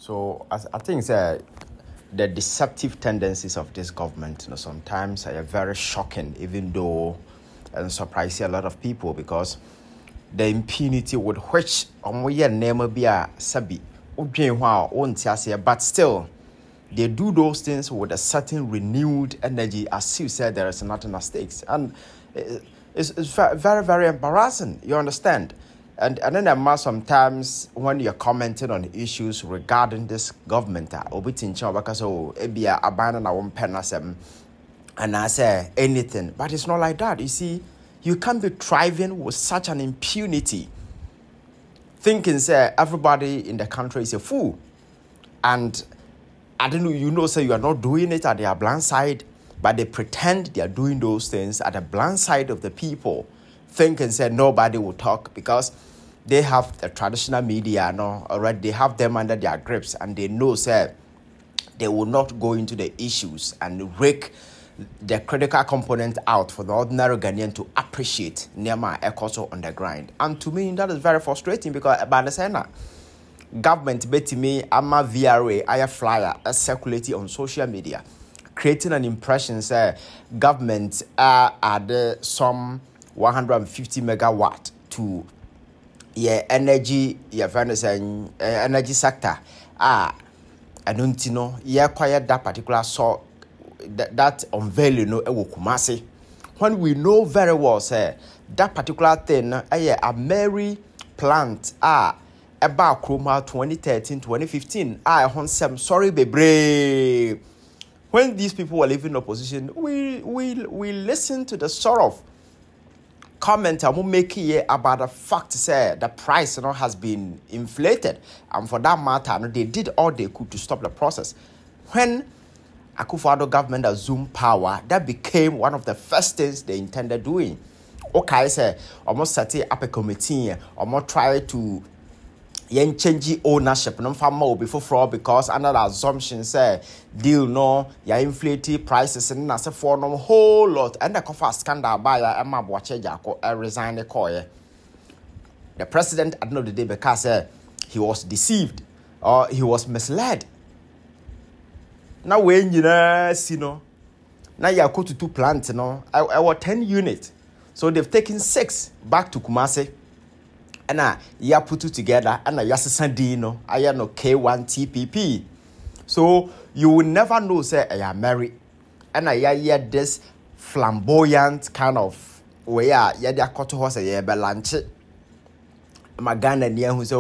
So I think the deceptive tendencies of this government, sometimes are very shocking, even though and surprising a lot of people, because the impunity with which but still they do those things with a certain renewed energy, as you said, there is nothing at stake, and it's very, very embarrassing. You understand? And then there must sometimes, when you're commenting on issues regarding this government, and I say anything, but it's not like that. You see, you can't be thriving with such an impunity, thinking say everybody in the country is a fool, and I don't know, say you are not doing it at their blind side, but they pretend they are doing those things at the blind side of the people, thinking say nobody will talk because they have the traditional media, already they have them under their grips, and they know say they will not go into the issues and rake the critical component out for the ordinary Ghanaian to appreciate Nema Ekoso on the grind. And to me, that is very frustrating, because by the same government bet me ama VRA I flyer circulating on social media, creating an impression say government add some 150 megawatt to energy energy sector. And quiet that particular sort that unveiling Kumasi, when we know very well say that particular thing Ameri Plant about Chroma 2013-2015 sorry baby. When these people were living in opposition, we listen to the sort of comment I'm making about the fact say the price has been inflated, and for that matter they did all they could to stop the process. When Akuffo Addo government assumed power, that became one of the first things they intended doing. Okay, say almost set up a committee, almost try to change ownership before fraud, because under the assumption say deal inflated prices and as a for whole lot, and the coffee scandal buyer resign the coy. The president at the end of the day, because he was deceived or he was misled. Now when now you go to 2 plants, I was 10 units, so they've taken 6 back to Kumasi. And you put it together, and you sendino, I know K1TPP. So you will never know, say, I am Ameri. And I hear this flamboyant kind of way, yeah, cut horse a year lunch. Magana near who say,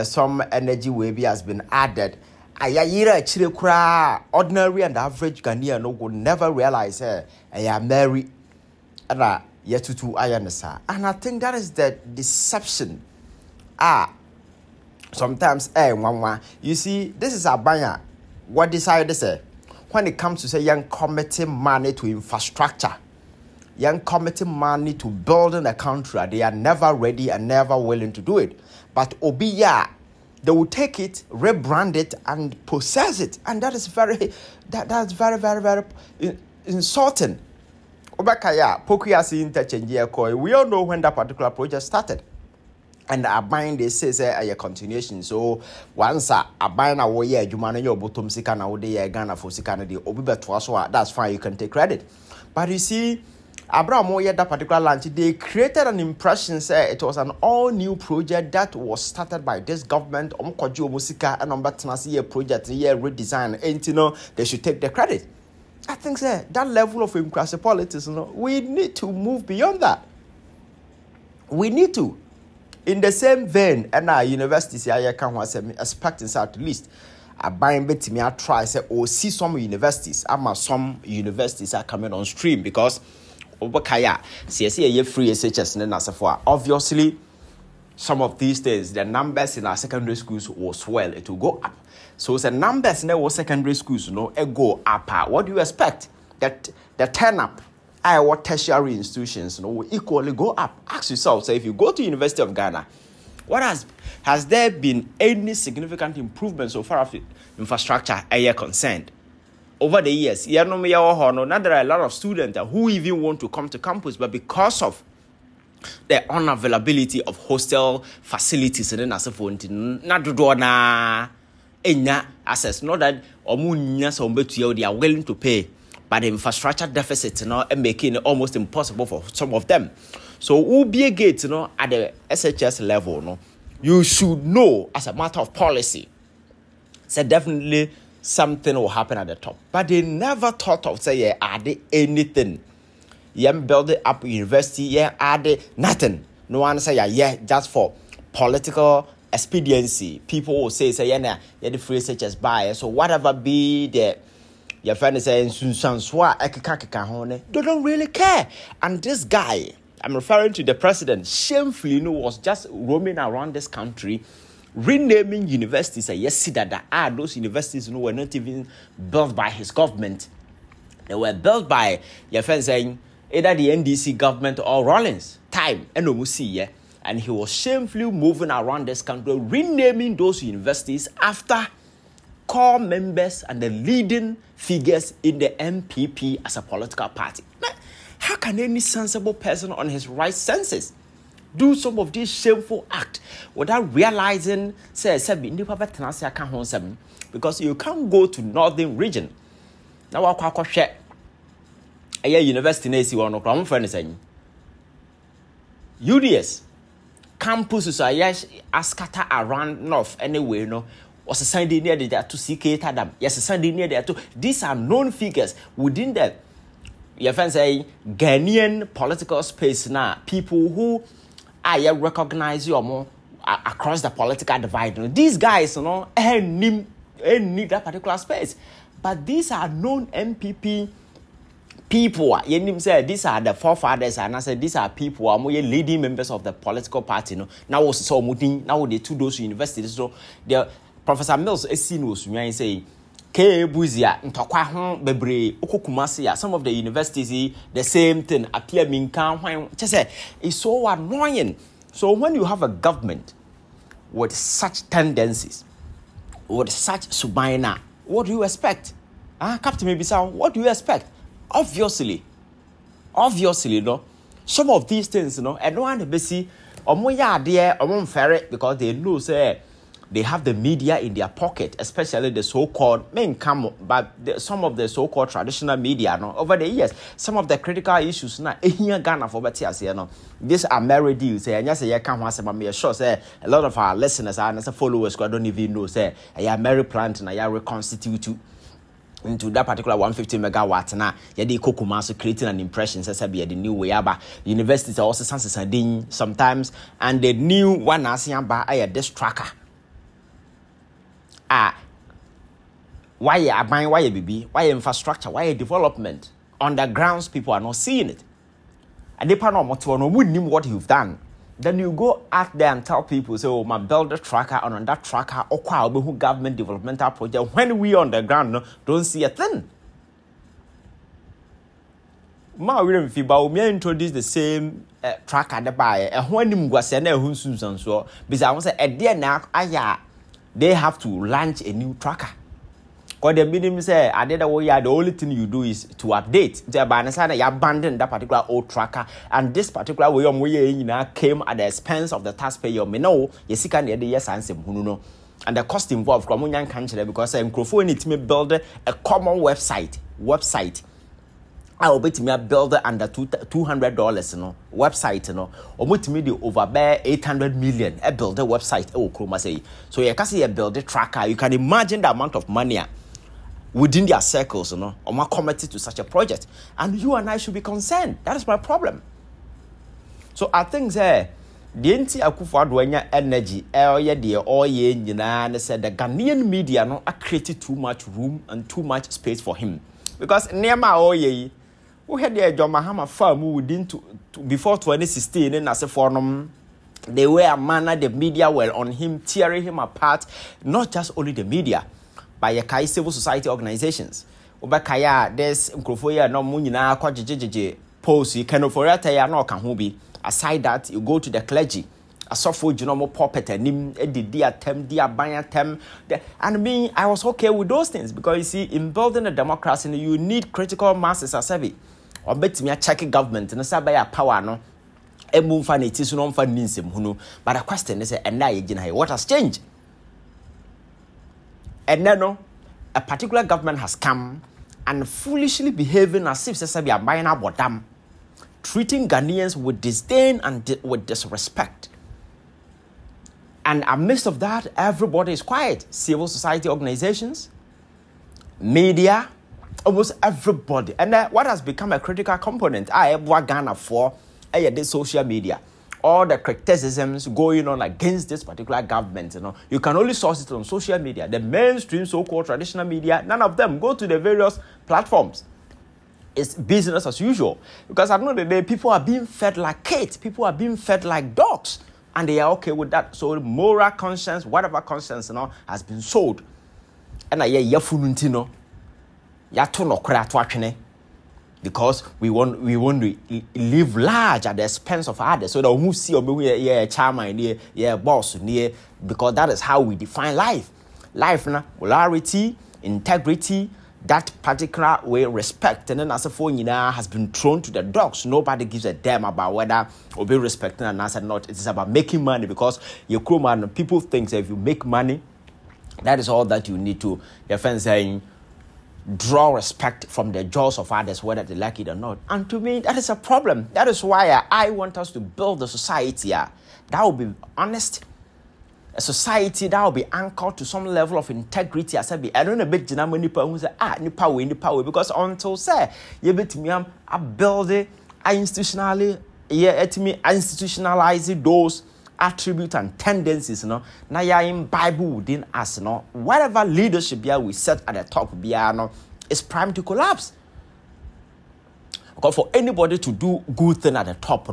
some energy wavy has been added. I hear actually cry, ordinary and average Ghanaian would never realize, I am Ameri. And yet to and I think that is the deception. Sometimes you see, this is a buyer. What decided to say when it comes to say young committing money to infrastructure, young committing money to building a country, they are never ready and never willing to do it. But Obiya, they will take it, rebrand it, and possess it, and that is that's very, very, very insulting. Obakaya, Pokuasi interchange, we all know when that particular project started. And a bind they say a continuation. So once a bind a way, you manage your bottom sikana or the Ghana for Sikana, the Obiba Twaswa, that's fine, you can take credit. But you see, Abraham Moya, that particular launch, they created an impression, say it was an all new project that was started by this government, Omkojo Musika, and Ombatanasi project, redesign, and they should take the credit. I think that level of inclusive politics, we need to move beyond that. We need to. In the same vein, and our universities here can expect at least a buying bet me I try say or see some universities. Some universities are coming on stream, because Obakaya CSE free SHS and for obviously some of these days the numbers in our secondary schools will swell, it will go up. So the numbers in our secondary schools, it go up. What do you expect? That the turn up our tertiary institutions will equally go up. Ask yourself, say if you go to University of Ghana, what has there been any significant improvement so far of infrastructure area concerned? Over the years, there are a lot of students who even want to come to campus, but because of the unavailability of hostel facilities and then as a phone, not do enya access. Not that omunya so mbetu they are willing to pay, but the infrastructure deficit making it almost impossible for some of them. So who be a gate at the SHS level you should know as a matter of policy. So definitely something will happen at the top. But they never thought of say add anything. Build it up university, add nothing. No one say just for political expediency. People will say the free SHS buy. So whatever be the your friend is saying they don't really care. And this guy, I'm referring to the president, shamefully was just roaming around this country renaming universities. Yes, that those universities were not even built by his government. They were built by your friend saying either the NDC government or Rollins time and he was shamefully moving around this country renaming those universities after core members and the leading figures in the MPP as a political party. Now, how can any sensible person on his right senses do some of these shameful acts without realizing because you can't go to northern region. Now I share a university na one no friend saying UDS campuses are scattered around north anyway was a Sunday near there to CK Tadam. Yes, a Sunday near there too. These are known figures within the your friends say Ghanaian political space now. People who I recognize you more across the political divide. These guys, need that particular space. But these are known MPP people. These are the forefathers, and I said these are people who are more leading members of the political party. Now was so moving. Now they two those universities. So the Professor Mills is saying K Buzia ntokwa ho bebre Kumasi some of the universities the same thing appear minkan when just say it's so annoying. So when you have a government with such tendencies, with such subina, what do you expect? Captain maybe sound, what do you expect? Obviously some of these things and no one be see omoya there omon ferret because they know say they have the media in their pocket, especially the so-called some of the so-called traditional media. Over the years, some of the critical issues now. Ghana for this Ameri deal say, and yes, I can't say sure say a lot of our listeners and followers who don't even know say Ameri Plant and I reconstitute into that particular 150 megawatts now. Yadi Kumasi creating an impression says be the new way about universities are also sometimes and the new one ASEAN by this tracker. Why buying? Why BB? Why infrastructure? Why development? On the grounds, people are not seeing it. And they wouldn't know what you've done. Then you go out there and tell people, say, oh, my build a tracker, and on that tracker, who government developmental project. When we on the ground, don't see a thing. We introduce the same tracker the buyer. And when you go send a Susan so, because I want to say, a dear now, they have to launch a new tracker. Because the minimum say, the only thing you do is to update. You abandon that particular old tracker, and this particular way came at the expense of the taxpayer. And the cost involved because Akuffo need to build a common website. I will bet me a builder under $200, website, or with me the over bare 800 million a builder website. Kumasi. So you can see a builder tracker. You can imagine the amount of money within their circles, or more committed to such a project. And you and I should be concerned. That is my problem. So I think the Akuffo Addo energy, and said the Ghanaian media created too much room and too much space for him. Because Nema we had the John Mahama farm within before 2016 and as a forum, they were a manner the media were on him, tearing him apart, not just only the media, by a civil society organizations. Obakaya, there's Akuffo no munina kwa post you can offer ya no can be. Aside that, you go to the clergy. A software genomo puppet and him dear tem. And me, I was okay with those things because you see, in building a democracy, you need critical masses as heavy. Or bet me a check government and a sabaya power no. A move for it is no for Ninsem, but a question is and what has changed? And then a particular government has come and foolishly behaving as if they are buying about them, treating Ghanaians with disdain and with disrespect. And amidst of that, everybody is quiet. Civil society organizations, media, almost everybody. And what has become a critical component, I have Ghana for the social media. All the criticisms going on against this particular government, you can only source it on social media. The mainstream so-called traditional media, none of them go to the various platforms. It's business as usual. Because at the end of the day, people are being fed like kids. People are being fed like dogs. And they are okay with that. So moral conscience, whatever conscience, has been sold. And because we want to live large at the expense of others. So that we see charmer, boss, because that is how we define life. Life, polarity, integrity, that particular way, respect, and then as a phone has been thrown to the dogs. Nobody gives a damn about whether or be respected and answer not. It is about making money, because your crew man, people think that if you make money, that is all that you need to. Your friend saying, draw respect from the jaws of others, whether they like it or not. And to me, that is a problem. That is why I want us to build a society that will be honest. A society that will be anchored to some level of integrity. I said, I don't know bit nipa who say nipa way, because until say you bet me I build it, I institutionalize those attributes and tendencies, now ya in Bible within us, whatever leadership we set at the top is primed to collapse. Because for anybody to do good thing at the top,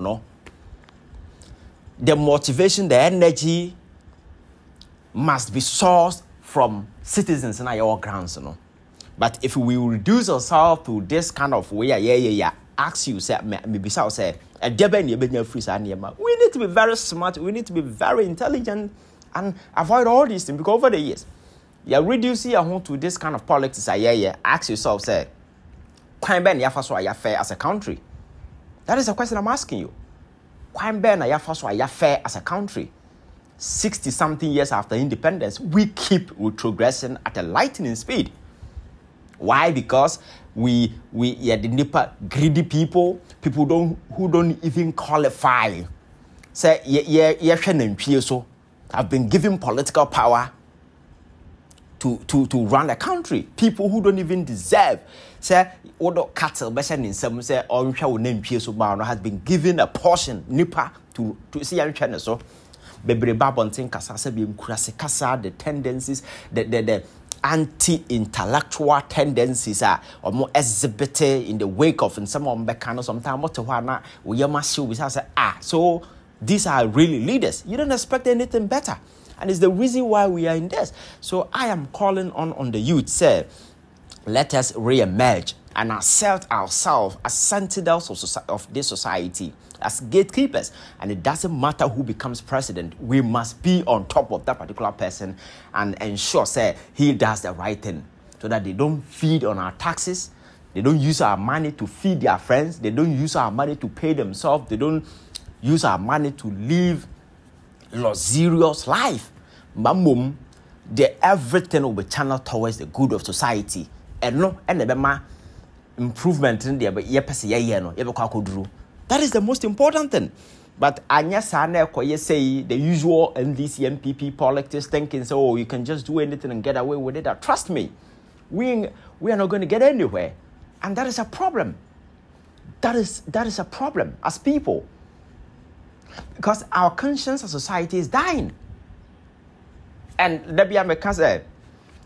the motivation, the energy must be sourced from citizens in our grounds, But if we reduce ourselves to this kind of way, ask you, say, maybe say, we need to be very smart, we need to be very intelligent and avoid all these things, because over the years, you reduce your to this kind of politics. Ask yourself, say, fair as a country? That is a question I'm asking you. Fair as a country? 60-something years after independence, we keep retrogressing at a lightning speed. Why? Because we are the nipa greedy people who don't even qualify. Say so have been given political power to run the country. People who don't even deserve. Say odo cattle in some say or has been given a portion nipa to see so. The tendencies, the anti-intellectual tendencies are more exhibited in the wake of in some of sometimes so these are really leaders. You don't expect anything better, and it's the reason why we are in this. So I am calling on the youth, say, let us re-emerge and assert ourselves as sentinels of this society, as gatekeepers. And it doesn't matter who becomes president, we must be on top of that particular person and ensure, say, he does the right thing, so that they don't feed on our taxes, they don't use our money to feed their friends, they don't use our money to pay themselves, they don't use our money to live luxurious life. Mamum, everything will be channeled towards the good of society. And no, and the improvement in there, but that is the most important thing. But Anya Sane say the usual NDC MPP politics thinking, so you can just do anything and get away with it. Trust me, we are not going to get anywhere, and that is a problem. That is a problem as people, because our conscience as society is dying. And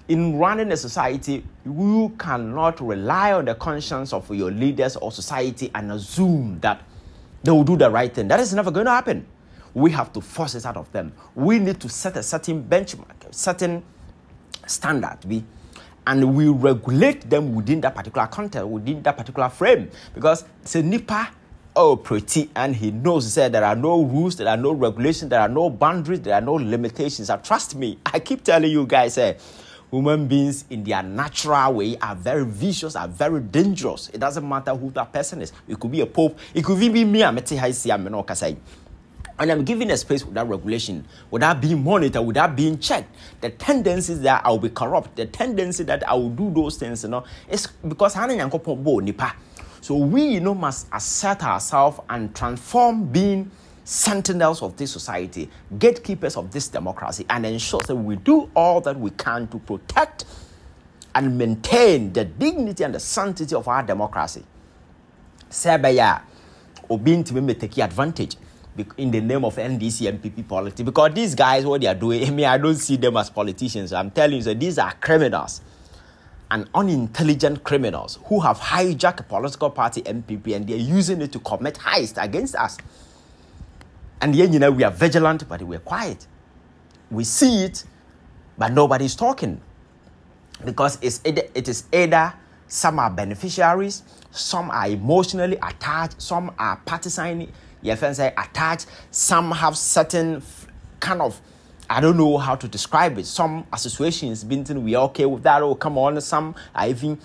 in running a society, you cannot rely on the conscience of your leaders or society and assume that they will do the right thing. That is never going to happen. We have to force it out of them. We need to set a certain benchmark, a certain standard, and we regulate them within that particular context, within that particular frame. Because it's a nipa pretty, and he knows that there are no rules, there are no regulations, there are no boundaries, there are no limitations. Trust me, I keep telling you guys, human beings in their natural way are very vicious, are very dangerous. It doesn't matter who that person is. It could be a pope. It could even be me. And I'm giving a space without regulation, without being monitored, without being checked. The tendency that I will be corrupt, the tendency that I will do those things, it's because so we, must assert ourselves and transform being sentinels of this society, gatekeepers of this democracy, and ensure that we do all that we can to protect and maintain the dignity and the sanctity of our democracy. Sebaya, Obin may take advantage in the name of NDC and PP politics, because these guys, what they are doing, I don't see them as politicians. I'm telling you, so these are criminals and unintelligent criminals who have hijacked a political party MPP and they're using it to commit heist against us. And yet, we are vigilant, but we're quiet. We see it, but nobody's talking, because it is either some are beneficiaries, some are emotionally attached, some are partisan. Your friends say attached. Some have certain kind of, I don't know how to describe it. Some associations, we are okay with that. Oh, come on. Some are even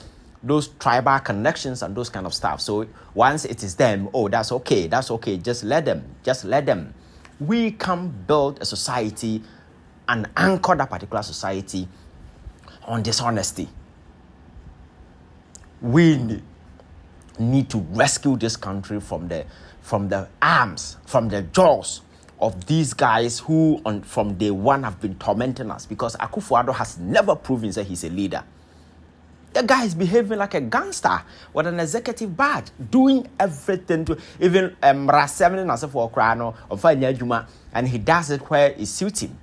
those tribal connections and those kind of stuff. So once it is them, oh, that's okay. That's okay. Just let them. We can build a society and anchor that particular society on dishonesty. We need to rescue this country from the arms, from the jaws of these guys who from day one have been tormenting us, because Akuffo Addo has never proven that he's a leader. The guy is behaving like a gangster with an executive badge, doing everything to even and he does it where it suits him.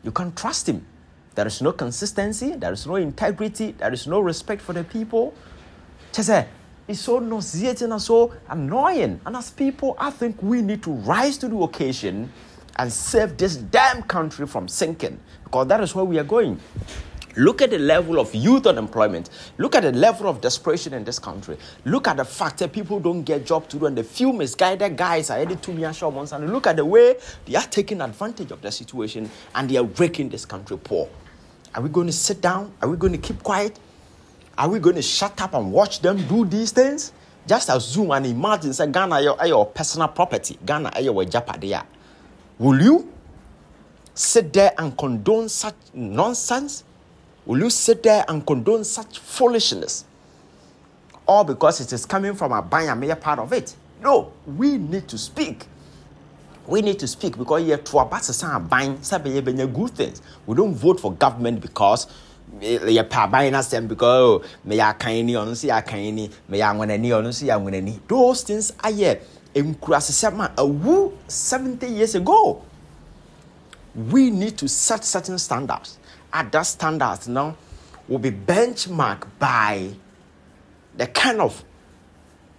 You can't trust him. There is no consistency, there is no integrity, there is no respect for the people. It's so nauseating and so annoying. And as people, I think we need to rise to the occasion and save this damn country from sinking, because that is where we are going. Look at the level of youth unemployment. Look at the level of desperation in this country. Look at the fact that people don't get jobs to do, and the few misguided guys are headed to me and look at the way they are taking advantage of the situation and they are breaking this country poor. Are we going to sit down? Are we going to keep quiet? Are we going to shut up and watch them do these things? Just assume and imagine, say, Ghana, your personal property. Ghana, your Japadia. Will you sit there and condone such nonsense? Will you sit there and condone such foolishness? All because it is coming from a Ameri part of it? No, we need to speak. We need to speak, because you're to about to buying good things. We don't vote for government because you're buying us them because may I kindly on see I kindly may I want any on see I want any. Those things are here in a woo 70 years ago. We need to set certain standards. At that standards now will be benchmarked by the kind of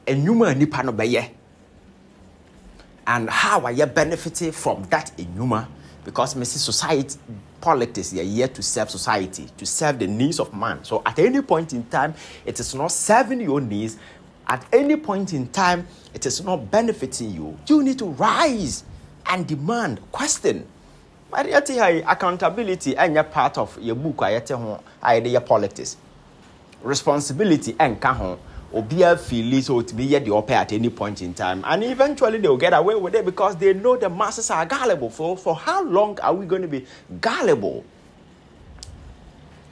a human nipa and how are you benefiting from that enuma? Because Mrs. Society politics are here to serve society, to serve the needs of man. So at any point in time, it is not serving your needs. At any point in time, it is not benefiting you. You need to rise and demand, question. Accountability and your part of your book, your politics. Responsibility and kahon. Obia feel so to be the opera at any point in time, and eventually they will get away with it because they know the masses are gullible. For how long are we going to be gullible?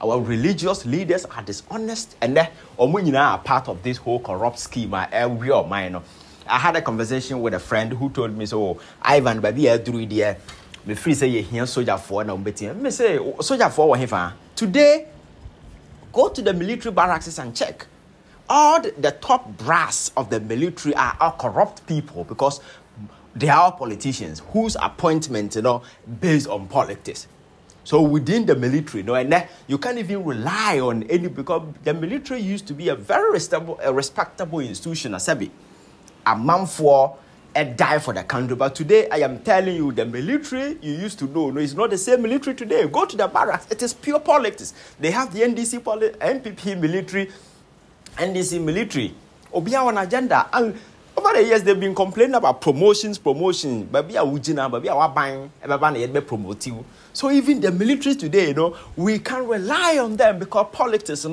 Our religious leaders are dishonest, and they are part of this whole corrupt scheme. Every of mine. I had a conversation with a friend who told me, so Ivan, baby, I do it. Me free say you hear soldier for now, me say soldier for today. Go to the military barracks and check. All the top brass of the military are all corrupt people, because they are all politicians whose appointment, based on politics. So within the military, and you can't even rely on any, because the military used to be a very respectable institution. A man for a die for the country. But today, I am telling you, the military you used to know, it's not the same military today. Go to the barracks. It is pure politics. They have the NDC, NPP military, NDC military. Obia on agenda. And over the years, they've been complaining about promotions. Baby, ujina, baby, buying, everybody be promote you. So even the military today, we can rely on them, because politics,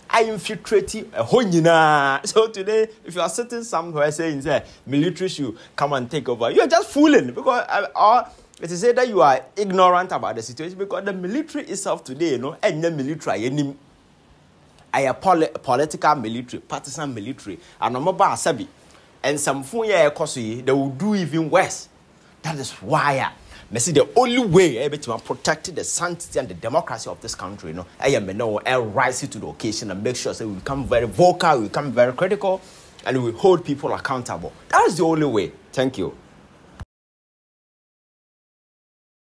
I infiltrate a honina. So today, if you are sitting somewhere saying, say, military should come and take over, you are just fooling because it is said that you are ignorant about the situation because the military itself today, and the military, I political military, partisan military, and I'm about Sabi. And some 4 years, they will do even worse. That is why I see the only way to protect the sanctity and the democracy of this country, I rise to the occasion and make sure that we become very vocal, we become very critical, and we hold people accountable. That is the only way. Thank you.